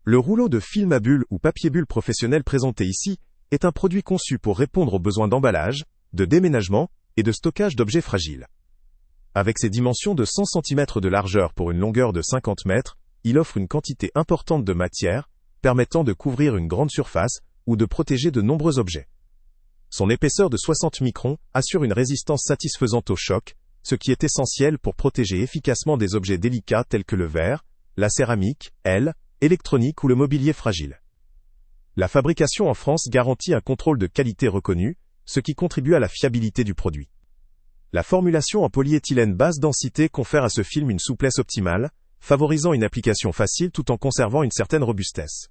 Le rouleau de film à bulles ou papier bulle professionnel présenté ici est un produit conçu pour répondre aux besoins d'emballage, de déménagement et de stockage d'objets fragiles. Avec ses dimensions de 100 cm de largeur pour une longueur de 50 mètres, il offre une quantité importante de matière, permettant de couvrir une grande surface ou de protéger de nombreux objets. Son épaisseur de 60 microns assure une résistance satisfaisante au choc, ce qui est essentiel pour protéger efficacement des objets délicats tels que le verre, la céramique, l'électronique ou le mobilier fragile. La fabrication en France garantit un contrôle de qualité reconnu, ce qui contribue à la fiabilité du produit. La formulation en polyéthylène basse densité confère à ce film une souplesse optimale, favorisant une application facile tout en conservant une certaine robustesse.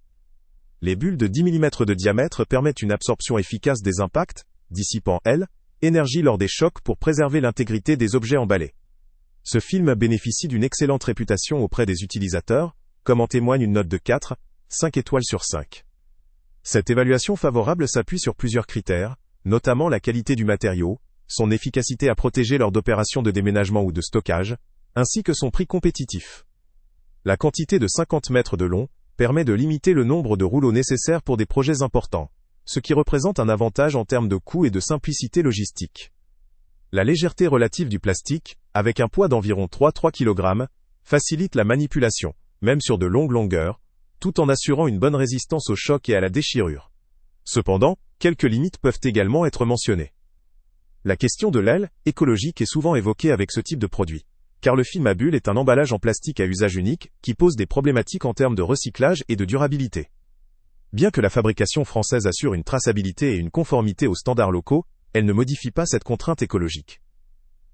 Les bulles de 10 mm de diamètre permettent une absorption efficace des impacts, dissipant énergie lors des chocs pour préserver l'intégrité des objets emballés. Ce film bénéficie d'une excellente réputation auprès des utilisateurs, comme en témoigne une note de 4,5 étoiles sur 5. Cette évaluation favorable s'appuie sur plusieurs critères, notamment la qualité du matériau, son efficacité à protéger lors d'opérations de déménagement ou de stockage, ainsi que son prix compétitif. La quantité de 50 mètres de long permet de limiter le nombre de rouleaux nécessaires pour des projets importants, ce qui représente un avantage en termes de coût et de simplicité logistique. La légèreté relative du plastique, avec un poids d'environ 3,3 kg, facilite la manipulation, même sur de longues longueurs, tout en assurant une bonne résistance au choc et à la déchirure. Cependant, quelques limites peuvent également être mentionnées. La question de l'aile écologique est souvent évoquée avec ce type de produit, car le film à bulles est un emballage en plastique à usage unique qui pose des problématiques en termes de recyclage et de durabilité. Bien que la fabrication française assure une traçabilité et une conformité aux standards locaux, elle ne modifie pas cette contrainte écologique.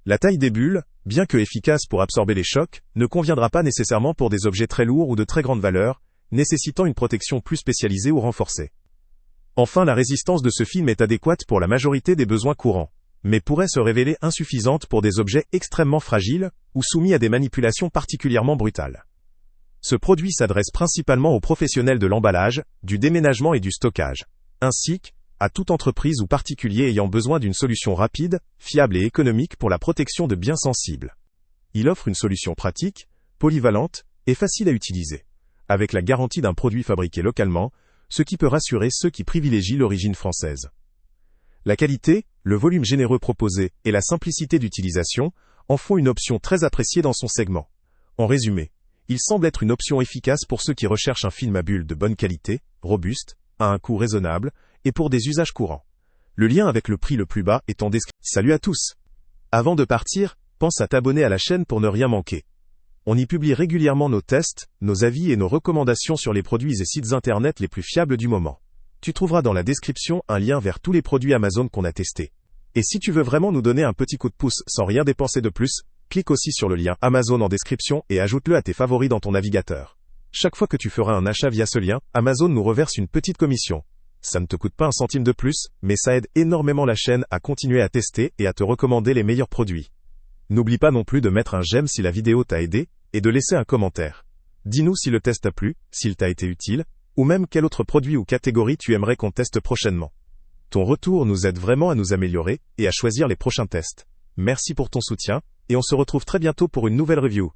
La taille des bulles, bien que efficace pour absorber les chocs, ne conviendra pas nécessairement pour des objets très lourds ou de très grande valeur, nécessitant une protection plus spécialisée ou renforcée. Enfin, la résistance de ce film est adéquate pour la majorité des besoins courants, mais pourrait se révéler insuffisante pour des objets extrêmement fragiles ou soumis à des manipulations particulièrement brutales. Ce produit s'adresse principalement aux professionnels de l'emballage, du déménagement et du stockage, ainsi qu'à toute entreprise ou particulier ayant besoin d'une solution rapide, fiable et économique pour la protection de biens sensibles. Il offre une solution pratique, polyvalente et facile à utiliser, avec la garantie d'un produit fabriqué localement, ce qui peut rassurer ceux qui privilégient l'origine française. La qualité, le volume généreux proposé et la simplicité d'utilisation en font une option très appréciée dans son segment. En résumé, il semble être une option efficace pour ceux qui recherchent un film à bulles de bonne qualité, robuste, à un coût raisonnable, et pour des usages courants. Le lien avec le prix le plus bas est en description. Salut à tous! Avant de partir, pense à t'abonner à la chaîne pour ne rien manquer. On y publie régulièrement nos tests, nos avis et nos recommandations sur les produits et sites internet les plus fiables du moment. Tu trouveras dans la description un lien vers tous les produits Amazon qu'on a testés. Et si tu veux vraiment nous donner un petit coup de pouce sans rien dépenser de plus, clique aussi sur le lien Amazon en description et ajoute-le à tes favoris dans ton navigateur. Chaque fois que tu feras un achat via ce lien, Amazon nous reverse une petite commission. Ça ne te coûte pas un centime de plus, mais ça aide énormément la chaîne à continuer à tester et à te recommander les meilleurs produits. N'oublie pas non plus de mettre un j'aime si la vidéo t'a aidé, et de laisser un commentaire. Dis-nous si le test t'a plu, s'il t'a été utile, ou même quel autre produit ou catégorie tu aimerais qu'on teste prochainement. Ton retour nous aide vraiment à nous améliorer et à choisir les prochains tests. Merci pour ton soutien, et on se retrouve très bientôt pour une nouvelle review.